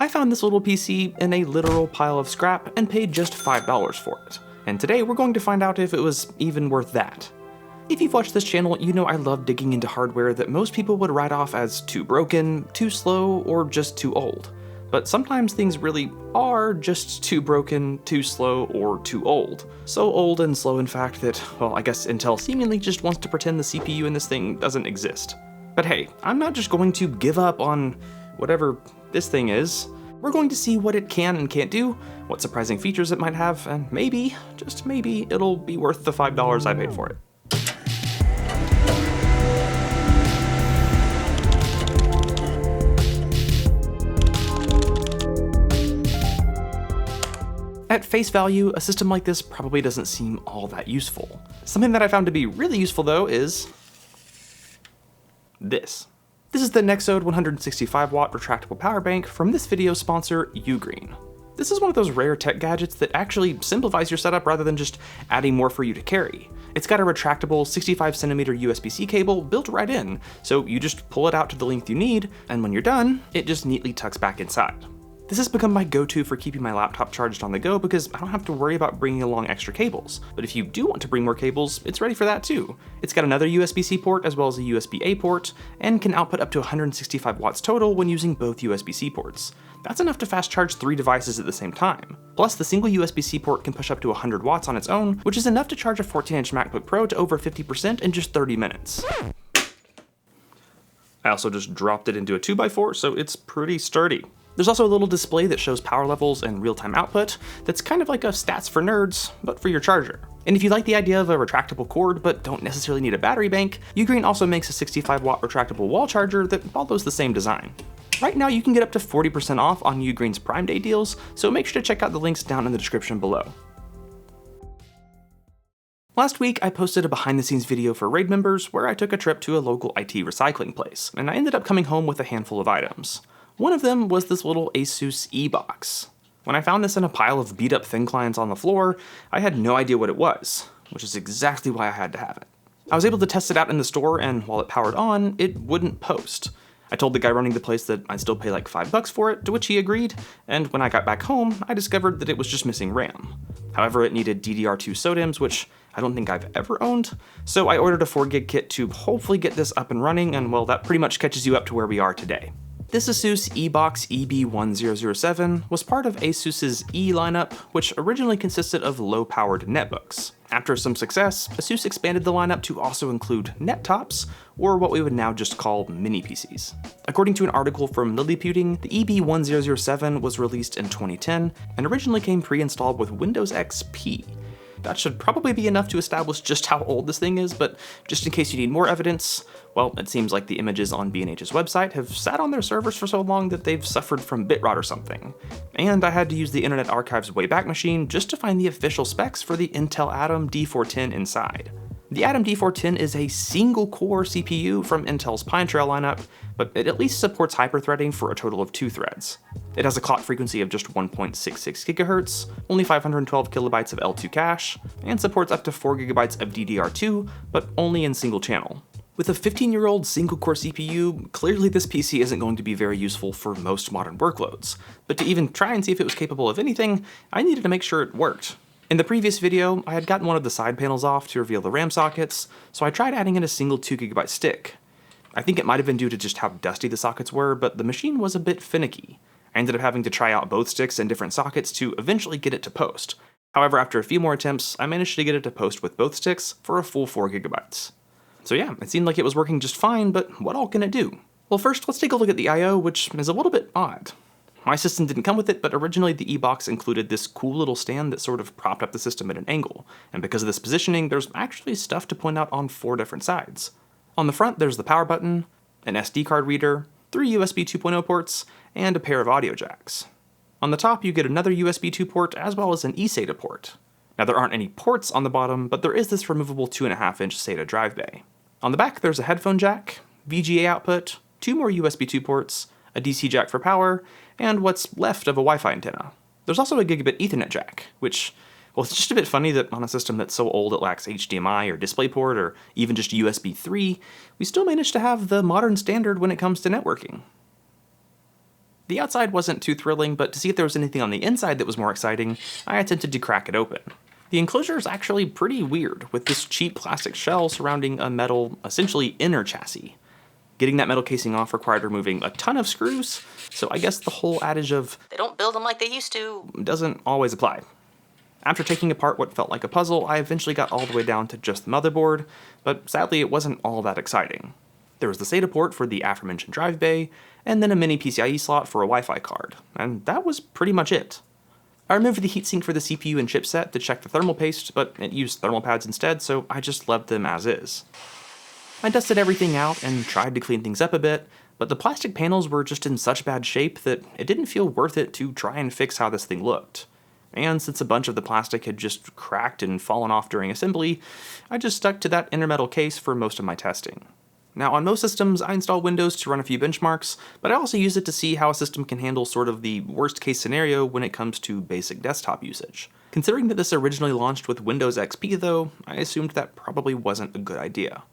I found this little PC in a literal pile of scrap and paid just $5 for it. And today we're going to find out if it was even worth that. If you've watched this channel, you know I love digging into hardware that most people would write off as too broken, too slow, or just too old. But sometimes things really are just too broken, too slow, or too old. So old and slow in fact that, well, I guess Intel seemingly just wants to pretend the CPU in this thing doesn't exist. But hey, I'm not just going to give up on whatever this thing is. We're going to see what it can and can't do, what surprising features it might have, and maybe, just maybe, it'll be worth the $5 I paid for it. At face value, a system like this probably doesn't seem all that useful. Something that I found to be really useful though is this. This is the Nexode 165-watt retractable power bank from this video's sponsor, UGREEN. This is one of those rare tech gadgets that actually simplifies your setup rather than just adding more for you to carry. It's got a retractable 65cm USB-C cable built right in, so you just pull it out to the length you need, and when you're done, it just neatly tucks back inside. This has become my go-to for keeping my laptop charged on the go because I don't have to worry about bringing along extra cables. But if you do want to bring more cables, it's ready for that too. It's got another USB-C port as well as a USB-A port, and can output up to 165 watts total when using both USB-C ports. That's enough to fast charge 3 devices at the same time. Plus, the single USB-C port can push up to 100 watts on its own, which is enough to charge a 14-inch MacBook Pro to over 50% in just 30 minutes. I also just dropped it into a 2x4, so it's pretty sturdy. There's also a little display that shows power levels and real-time output that's kind of like a stats for nerds, but for your charger. And if you like the idea of a retractable cord but don't necessarily need a battery bank, UGREEN also makes a 65-watt retractable wall charger that follows the same design. Right now you can get up to 40% off on UGREEN's Prime Day deals, so make sure to check out the links down in the description below. Last week, I posted a behind-the-scenes video for Raid members where I took a trip to a local IT recycling place, and I ended up coming home with a handful of items. One of them was this little Asus EeeBox. When I found this in a pile of beat-up thin clients on the floor, I had no idea what it was, which is exactly why I had to have it. I was able to test it out in the store, and while it powered on, it wouldn't post. I told the guy running the place that I'd still pay like $5 for it, to which he agreed, and when I got back home, I discovered that it was just missing RAM. However, it needed DDR2 SODIMMs, which I don't think I've ever owned, so I ordered a 4GB kit to hopefully get this up and running, and well, that pretty much catches you up to where we are today. This Asus EeeBox EB1007 was part of Asus's E lineup, which originally consisted of low-powered netbooks. After some success, Asus expanded the lineup to also include nettops, or what we would now just call mini PCs. According to an article from Liliputing, the EB1007 was released in 2010 and originally came pre-installed with Windows XP. That should probably be enough to establish just how old this thing is, but just in case you need more evidence, well, it seems like the images on B&H's website have sat on their servers for so long that they've suffered from bit rot or something. And I had to use the Internet Archive's Wayback Machine just to find the official specs for the Intel Atom D410 inside. The Atom D410 is a single-core CPU from Intel's Pine Trail lineup, but it at least supports hyperthreading for a total of 2 threads. It has a clock frequency of just 1.66 GHz, only 512 kilobytes of L2 cache, and supports up to 4 GB of DDR2, but only in single channel. With a 15-year-old single-core CPU, clearly this PC isn't going to be very useful for most modern workloads, but to even try and see if it was capable of anything, I needed to make sure it worked. In the previous video, I had gotten one of the side panels off to reveal the RAM sockets, so I tried adding in a single 2GB stick. I think it might have been due to just how dusty the sockets were, but the machine was a bit finicky. I ended up having to try out both sticks in different sockets to eventually get it to post. However, after a few more attempts, I managed to get it to post with both sticks for a full 4GB. So yeah, it seemed like it was working just fine, but what all can it do? Well, first, let's take a look at the I/O, which is a little bit odd. My system didn't come with it, but originally the EeeBox included this cool little stand that sort of propped up the system at an angle, and because of this positioning, there's actually stuff to point out on 4 different sides. On the front, there's the power button, an SD card reader, 3 USB 2.0 ports, and a pair of audio jacks. On the top, you get another USB 2 port as well as an eSATA port. Now there aren't any ports on the bottom, but there is this removable 2.5-inch SATA drive bay. On the back, there's a headphone jack, VGA output, 2 more USB 2 ports, a DC jack for power, and what's left of a Wi-Fi antenna. There's also a gigabit Ethernet jack, which, well, it's just a bit funny that on a system that's so old it lacks HDMI or DisplayPort or even just USB 3, we still manage to have the modern standard when it comes to networking. The outside wasn't too thrilling, but to see if there was anything on the inside that was more exciting, I attempted to crack it open. The enclosure is actually pretty weird, with this cheap plastic shell surrounding a metal, essentially inner chassis. Getting that metal casing off required removing a ton of screws, so I guess the whole adage of "they don't build them like they used to" doesn't always apply. After taking apart what felt like a puzzle, I eventually got all the way down to just the motherboard, but sadly it wasn't all that exciting. There was the SATA port for the aforementioned drive bay, and then a mini PCIe slot for a Wi-Fi card, and that was pretty much it. I removed the heatsink for the CPU and chipset to check the thermal paste, but it used thermal pads instead, so I just left them as is. I dusted everything out and tried to clean things up a bit, but the plastic panels were just in such bad shape that it didn't feel worth it to try and fix how this thing looked. And since a bunch of the plastic had just cracked and fallen off during assembly, I just stuck to that inner metal case for most of my testing. Now, on most systems, I install Windows to run a few benchmarks, but I also use it to see how a system can handle sort of the worst-case scenario when it comes to basic desktop usage. Considering that this originally launched with Windows XP, though, I assumed that probably wasn't a good idea.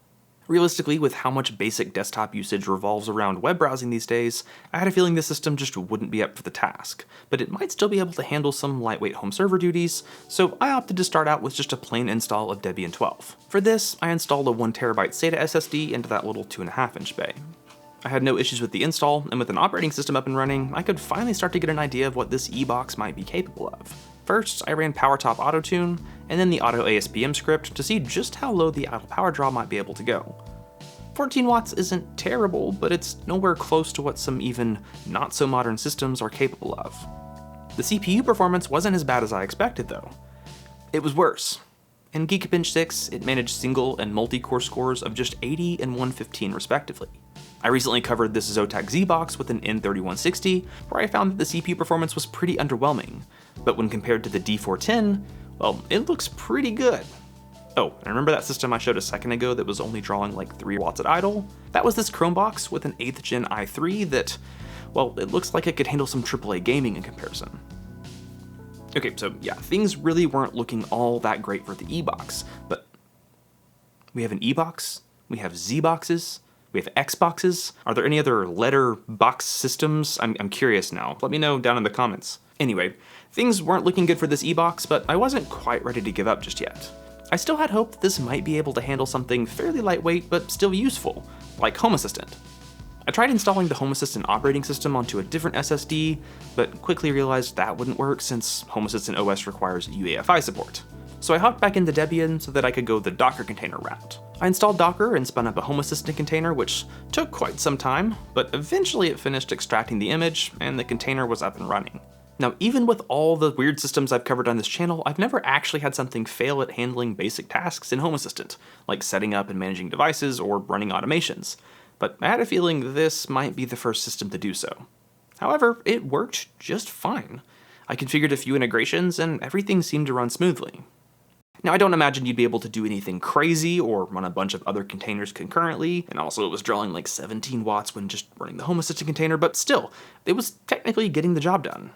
Realistically, with how much basic desktop usage revolves around web browsing these days, I had a feeling the system just wouldn't be up for the task, but it might still be able to handle some lightweight home server duties, so I opted to start out with just a plain install of Debian 12. For this, I installed a 1TB SATA SSD into that little 2.5-inch bay. I had no issues with the install, and with an operating system up and running, I could finally start to get an idea of what this EeeBox might be capable of. First, I ran PowerTop AutoTune, and then the Auto ASPM script to see just how low the idle power draw might be able to go. 14 watts isn't terrible, but it's nowhere close to what some even not-so-modern systems are capable of. The CPU performance wasn't as bad as I expected, though. It was worse. In Geekbench 6, it managed single and multi-core scores of just 80 and 115 respectively. I recently covered this Zotac ZBox with an N3160, where I found that the CPU performance was pretty underwhelming, but when compared to the D410, well, it looks pretty good. Oh, and remember that system I showed a second ago that was only drawing like 3 watts at idle? That was this Chromebox with an 8th gen i3 that, well, it looks like it could handle some AAA gaming in comparison. Okay, so yeah, things really weren't looking all that great for the EeeBox, but we have an EeeBox, we have ZBoxes, we have Xboxes. Are there any other letter box systems? I'm curious now. Let me know down in the comments. Anyway, things weren't looking good for this EeeBox, but I wasn't quite ready to give up just yet. I still had hope that this might be able to handle something fairly lightweight but still useful, like Home Assistant. I tried installing the Home Assistant operating system onto a different SSD, but quickly realized that wouldn't work since Home Assistant OS requires UEFI support. So I hopped back into Debian so that I could go the Docker container route. I installed Docker and spun up a Home Assistant container, which took quite some time, but eventually it finished extracting the image and the container was up and running. Now, even with all the weird systems I've covered on this channel, I've never actually had something fail at handling basic tasks in Home Assistant, like setting up and managing devices or running automations. But I had a feeling this might be the first system to do so. However, it worked just fine. I configured a few integrations and everything seemed to run smoothly. Now, I don't imagine you'd be able to do anything crazy or run a bunch of other containers concurrently, and also it was drawing like 17 watts when just running the Home Assistant container, but still, it was technically getting the job done.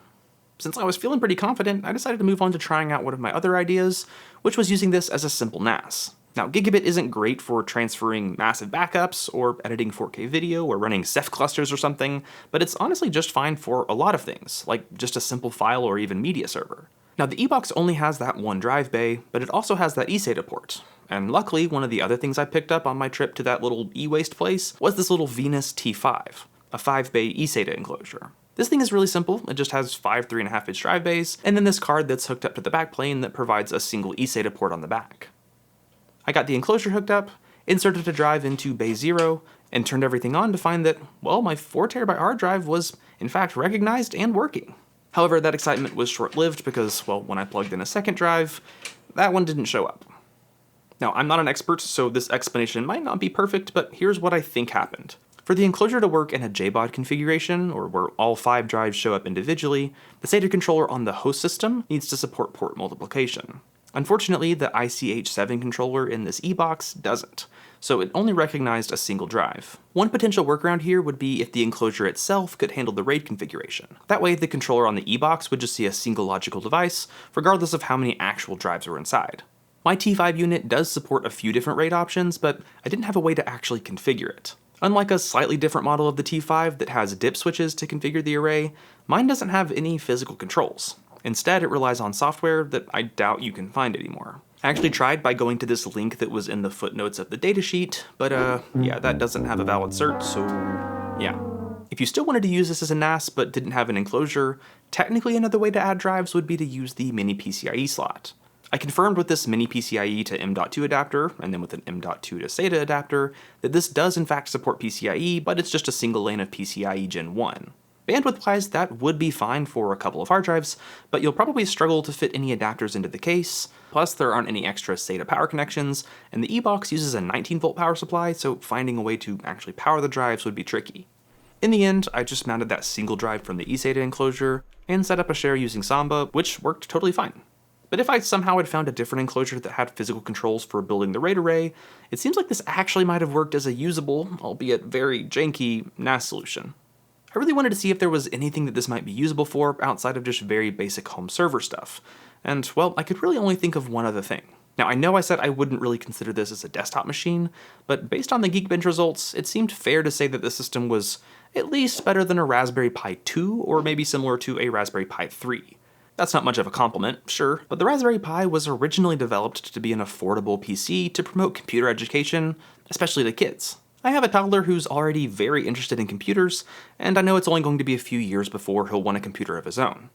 Since I was feeling pretty confident, I decided to move on to trying out one of my other ideas, which was using this as a simple NAS. Now, Gigabit isn't great for transferring massive backups, or editing 4K video, or running Ceph clusters or something, but it's honestly just fine for a lot of things, like just a simple file or even media server. Now, the EeeBox only has that one drive bay, but it also has that eSATA port. And luckily, one of the other things I picked up on my trip to that little e-waste place was this little Venus T5, a 5-bay eSATA enclosure. This thing is really simple. It just has 5 3.5-inch drive bays, and then this card that's hooked up to the backplane that provides a single eSATA port on the back. I got the enclosure hooked up, inserted a drive into bay 0, and turned everything on to find that, well, my 4TB hard drive was, in fact, recognized and working. However, that excitement was short-lived because, well, when I plugged in a second drive, that one didn't show up. Now, I'm not an expert, so this explanation might not be perfect, but here's what I think happened. For the enclosure to work in a JBOD configuration, or where all 5 drives show up individually, the SATA controller on the host system needs to support port multiplication. Unfortunately, the ICH7 controller in this EeeBox doesn't, so it only recognized a single drive. One potential workaround here would be if the enclosure itself could handle the RAID configuration. That way, the controller on the EeeBox would just see a single logical device, regardless of how many actual drives were inside. My T5 unit does support a few different RAID options, but I didn't have a way to actually configure it. Unlike a slightly different model of the T5 that has dip switches to configure the array, mine doesn't have any physical controls. Instead, it relies on software that I doubt you can find anymore. I actually tried by going to this link that was in the footnotes of the datasheet, but yeah, that doesn't have a valid cert, so yeah. If you still wanted to use this as a NAS but didn't have an enclosure, technically another way to add drives would be to use the mini PCIe slot. I confirmed with this mini PCIe to M.2 adapter, and then with an M.2 to SATA adapter, that this does in fact support PCIe, but it's just a single lane of PCIe Gen 1. Bandwidth-wise, that would be fine for a couple of hard drives, but you'll probably struggle to fit any adapters into the case, plus there aren't any extra SATA power connections, and the EeeBox uses a 19-volt power supply, so finding a way to actually power the drives would be tricky. In the end, I just mounted that single drive from the eSATA enclosure, and set up a share using Samba, which worked totally fine. But if I somehow had found a different enclosure that had physical controls for building the RAID array, it seems like this actually might have worked as a usable, albeit very janky, NAS solution. I really wanted to see if there was anything that this might be usable for outside of just very basic home server stuff, and well, I could really only think of one other thing. Now I know I said I wouldn't really consider this as a desktop machine, but based on the Geekbench results, it seemed fair to say that the system was at least better than a Raspberry Pi 2 or maybe similar to a Raspberry Pi 3. That's not much of a compliment, sure, but the Raspberry Pi was originally developed to be an affordable PC to promote computer education, especially to kids. I have a toddler who's already very interested in computers, and I know it's only going to be a few years before he'll want a computer of his own.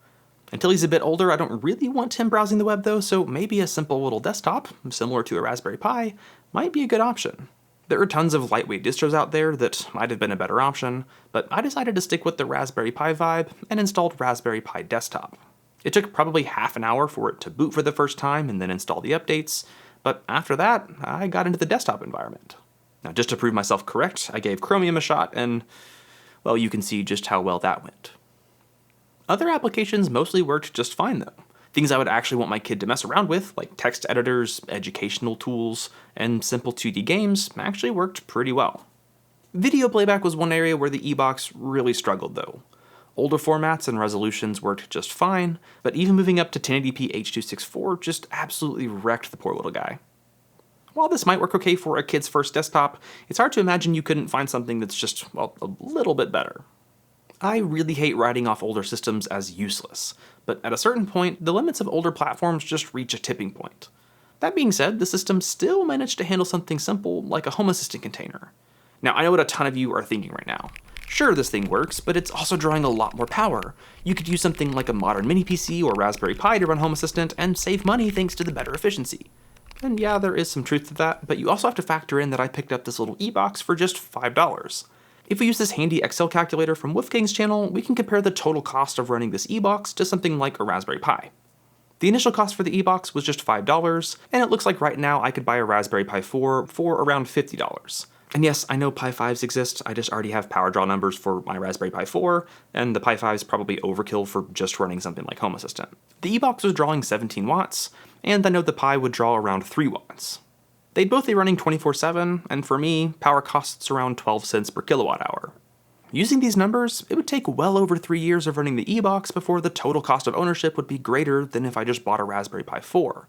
Until he's a bit older, I don't really want him browsing the web though, so maybe a simple little desktop, similar to a Raspberry Pi, might be a good option. There are tons of lightweight distros out there that might have been a better option, but I decided to stick with the Raspberry Pi vibe and installed Raspberry Pi Desktop. It took probably half an hour for it to boot for the first time and then install the updates, but after that, I got into the desktop environment. Now, just to prove myself correct, I gave Chromium a shot, and, well, you can see just how well that went. Other applications mostly worked just fine, though. Things I would actually want my kid to mess around with, like text editors, educational tools, and simple 2D games, actually worked pretty well. Video playback was one area where the EeeBox really struggled, though. Older formats and resolutions worked just fine, but even moving up to 1080p H.264 just absolutely wrecked the poor little guy. While this might work okay for a kid's first desktop, it's hard to imagine you couldn't find something that's just, well, a little bit better. I really hate writing off older systems as useless, but at a certain point, the limits of older platforms just reach a tipping point. That being said, the system still managed to handle something simple like a Home Assistant container. Now, I know what a ton of you are thinking right now. Sure, this thing works, but it's also drawing a lot more power. You could use something like a modern mini PC or Raspberry Pi to run Home Assistant and save money thanks to the better efficiency. And yeah, there is some truth to that, but you also have to factor in that I picked up this little EeeBox for just $5. If we use this handy Excel calculator from Wolfgang's channel, we can compare the total cost of running this EeeBox to something like a Raspberry Pi. The initial cost for the EeeBox was just $5, and it looks like right now I could buy a Raspberry Pi 4 for around $50. And yes, I know Pi 5s exist, I just already have power draw numbers for my Raspberry Pi 4, and the Pi 5 is probably overkill for just running something like Home Assistant. The EeeBox was drawing 17 watts, and I know the Pi would draw around 3 watts. They'd both be running 24/7, and for me, power costs around 12 cents per kilowatt hour. Using these numbers, it would take well over 3 years of running the EeeBox before the total cost of ownership would be greater than if I just bought a Raspberry Pi 4.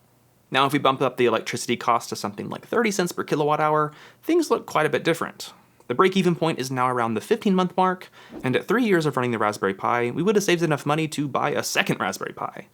Now, if we bump up the electricity cost to something like 30 cents per kilowatt hour, things look quite a bit different. The break-even point is now around the 15-month mark, and at 3 years of running the Raspberry Pi, we would have saved enough money to buy a second Raspberry Pi.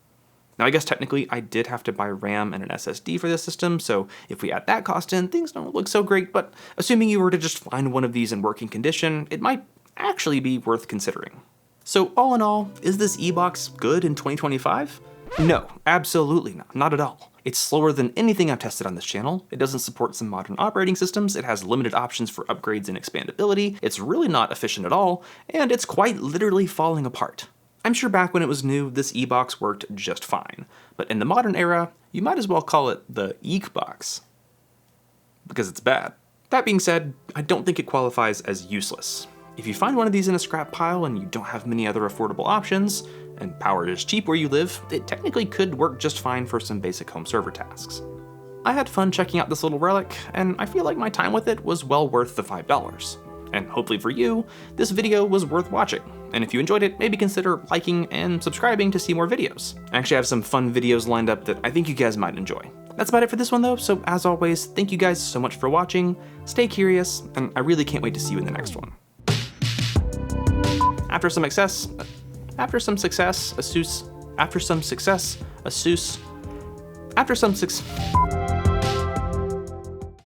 Now, I guess technically I did have to buy RAM and an SSD for this system, so if we add that cost in, things don't look so great, but assuming you were to just find one of these in working condition, it might actually be worth considering. So all in all, is this EeeBox good in 2025? No, absolutely not at all. It's slower than anything I've tested on this channel, it doesn't support some modern operating systems, it has limited options for upgrades and expandability, it's really not efficient at all, and it's quite literally falling apart. I'm sure back when it was new, this EeeBox worked just fine, but in the modern era, you might as well call it the EekBox, because it's bad. That being said, I don't think it qualifies as useless. If you find one of these in a scrap pile and you don't have many other affordable options, and power is cheap where you live, it technically could work just fine for some basic home server tasks. I had fun checking out this little relic, and I feel like my time with it was well worth the $5. And hopefully for you, this video was worth watching. And if you enjoyed it, maybe consider liking and subscribing to see more videos. I actually have some fun videos lined up that I think you guys might enjoy. That's about it for this one though, so as always, thank you guys so much for watching, stay curious, and I really can't wait to see you in the next one. After some success, ASUS